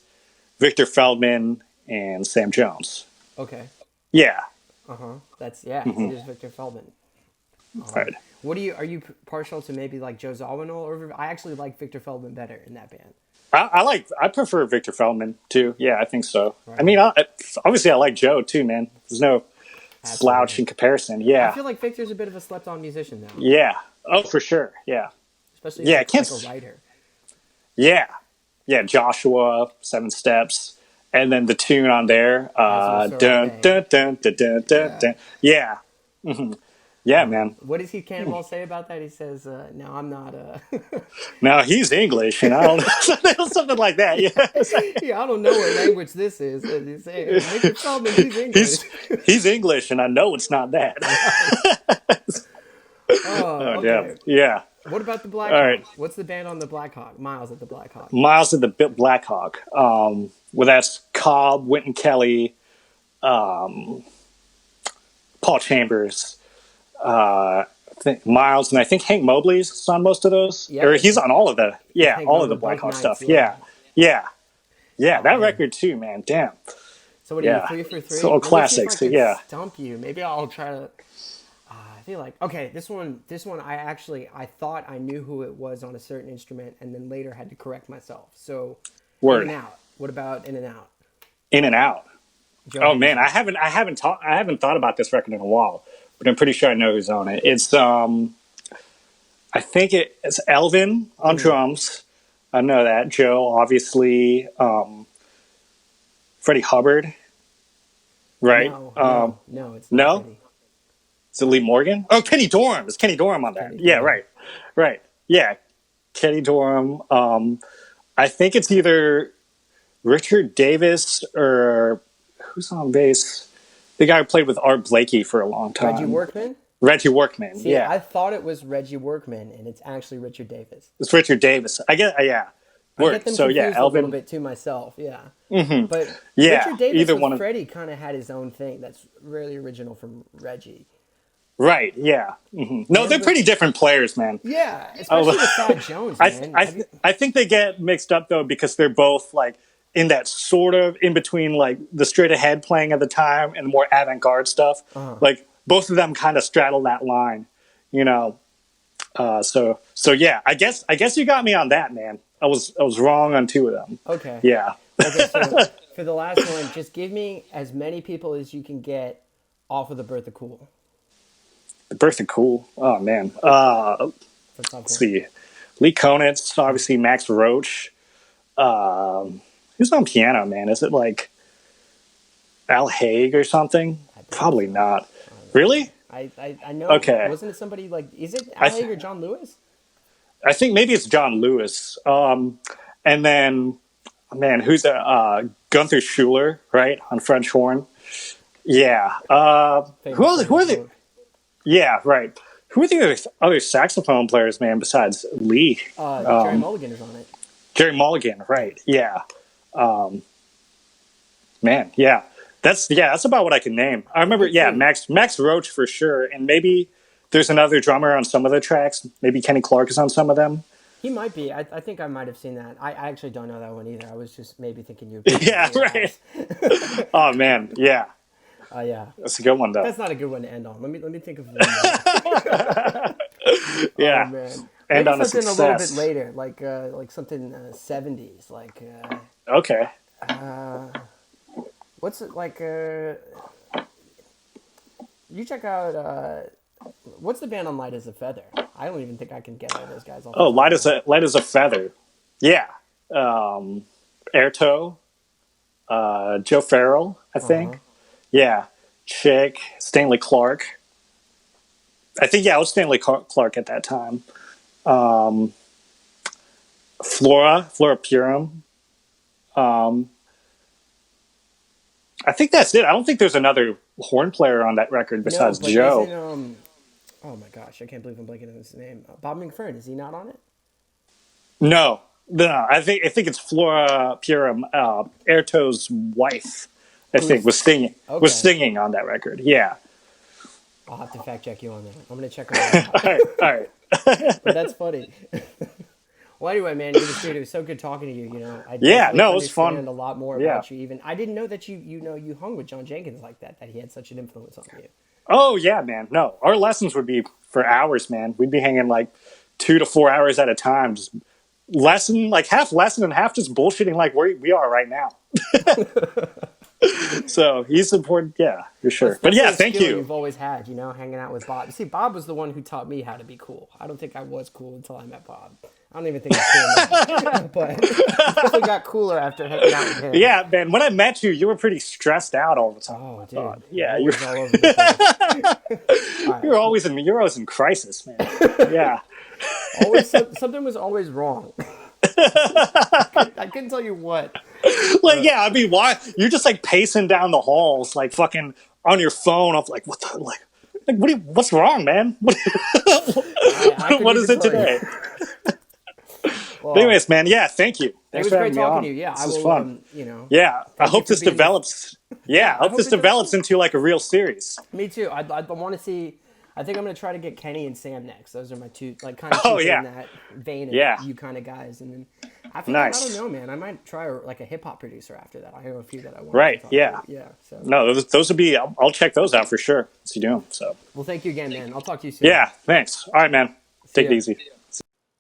Victor Feldman, and Sam Jones. Okay. Yeah. That's yeah. It is Victor Feldman. Right. What are you partial to maybe like Joe Zawinul or I actually like Victor Feldman better in that band. I prefer Victor Feldman too. Yeah, I think so. Right I mean, on. obviously I like Joe too, man. There's no slouch Absolutely. in comparison. I Yeah. feel like Victor's a bit of a slept on musician though, Yeah. Oh, for sure. Yeah. especially Yeah. I can't. like a writer. Yeah. Yeah. Joshua, Seven Steps, and then the tune on there. As you Dun sorbet. dun dun dun dun dun Yeah. dun. Yeah. Yeah, man. What does he Cannonball say about that? He says, "No, I'm not." Now he's English, and I don't know something like that. Yeah. Yeah, I don't know what language this is. And he's saying Victor Feldman, he's English. he's he's English, and I know it's not that. Oh, Oh, damn. okay. Yeah. What about the Black All Hawk? right. What's the band on the Black Hawk? Miles at the Black Hawk. Miles of the Black Hawk. Well, that's Cobb, Wynton Kelly, Paul Chambers, I think Miles, and I think Hank Mobley's on most of those. Yeah, Or he's on all of the Hank all of Mobley, the Black both Hawk nights, stuff. yeah. Yeah. Yeah. Oh That man. record too, man. Damn. So what are you Yeah. 3 for 3? It's all Let me see if classics. I could Yeah. stump you. Maybe I'll try to. I feel like okay. This one. I thought I knew who it was on a certain instrument, and then later had to correct myself. So, In Word. and Out. What about In and Out? In and Out. Joe Oh man, Henderson. I haven't thought about this record in a while, but I'm pretty sure I know who's on it. It's I think it's Elvin on drums. I know that. Joe, obviously. Freddie Hubbard, right? No, it's not No? Freddie. Is it Lee Morgan? Oh, Kenny Dorham. It's Kenny Dorham on that. Kenny Yeah, Barron. right. Yeah, Kenny Dorham. I think it's either Richard Davis or who's on bass? The guy who played with Art Blakey for a long time. Reggie Workman. Reggie Workman. See, Yeah, I thought it was Reggie Workman, and it's actually Richard Davis. it's Richard Davis. I get. Yeah. I get Word. them So yeah, confused a little Elvin. bit too myself. Yeah. But Yeah, Richard Davis either with one of. Freddie kind of had his own thing that's really original from Reggie. Right. Yeah. No, they're pretty different players, man. Yeah, especially with Thad Jones, man. I think they get mixed up though because they're both like in that sort of in between like the straight ahead playing at the time and more avant garde stuff. Like both of them kind of straddle that line, you know. So yeah, I guess you got me on that, man. I was wrong on two of them. Okay. Yeah. Okay, so for the last one, just give me as many people as you can get off of the Birth of Cool. The Birth of Cool. Oh man. That's not Let's see. Lee Konitz, obviously Max Roach. Who's on piano, man? Is it like Al Haig or something? Probably not. Really? I know. Okay. Wasn't it somebody like? Is it Al Haig or John Lewis? I think maybe it's John Lewis. And then, man, who's Gunther Schuller, right, on French horn? Yeah. Who are the? Yeah, right. Who are the other saxophone players, man, besides Lee? Jerry Mulligan is on it. Jerry Mulligan, right? Yeah. Man, yeah. That's about what I can name. I remember, yeah, Max Roach for sure, and maybe there's another drummer on some of the tracks. Maybe Kenny Clark is on some of them. He might be. I think I might have seen that. I actually don't know that one either. I was just maybe thinking you. Yeah, right. Oh man, yeah. Yeah. That's a good one though. That's not a good one to end on. Let me think of one more. Yeah. Oh, man. And Maybe on a something success. a little bit later, like something 70s, like Okay. What's it like? You check out. What's the band on Light as a Feather? I don't even think I can get all those guys off the Oh, top of my head. light as a feather. Yeah. Airtoe, Joe Farrell, I Uh-huh. think. Yeah. Chick, Stanley Clark. I think, yeah, it was Stanley Clark at that time. Flora Purim. Um, I think that's it. I don't think there's another horn player on that record No, besides but Joe. isn't oh my gosh, I can't believe I'm blanking on his name. Bob McFerrin, is he not on it? No, no. I think it's Flora Purim, Airtoe's wife. I think Who's was okay? singing on that record. Yeah. I'll have to fact check you on that. I'm gonna check him out. All right. All right. But that's funny. Well, anyway, man, it was so good talking to you. You know, I Yeah. definitely No, it was fun. understand a lot more Yeah. about you. Even I didn't know that you hung with John Jenkins like that. That he had such an influence on you. Oh yeah, man. No, our lessons would be for hours, man. We'd be hanging like 2 to 4 hours at a time, just like half lesson and half just bullshitting like we are right now. So he's important, yeah, for Well, sure. it's But definitely yeah, a thank skill you. you've always had. You know, hanging out with Bob. See, Bob was the one who taught me how to be cool. I don't think I was cool until I met Bob. I don't even think I'm cool now. But I definitely got cooler after hanging out with him. Yeah, man. When I met you, you were pretty stressed out all the time. Oh, I dude, thought, yeah, always all over the place. All right, you're always in crisis, man. Yeah. always something was always wrong. I couldn't tell you what. Like, yeah, I mean, why you're just like pacing down the halls, like fucking on your phone. I'm like, what the like what's wrong, man? I couldn't What is even it tell you. today? But Well, anyways, man, yeah, thank you. it Thanks was for great having me talking on. to you. Yeah, This I is will. fun. Yeah, I thank you hope for this being. develops. Yeah, I I hope hope this it does. develops into like a real series. Me too. I want to see. I think I'm gonna try to get Kenny and Sam next. Those are my two, like, kind of Oh keep in yeah, that vein of yeah, you kind of guys. And then after that, I don't nice. know, man. I might try like a hip hop producer after that. I know a few that I wanted to Right, talk to. yeah. Yeah. So, No, those would be. I'll check those out for sure. What's he doing? So well, thank you again, man. I'll talk to you soon. yeah, thanks. All right, man. See Take it ya. easy.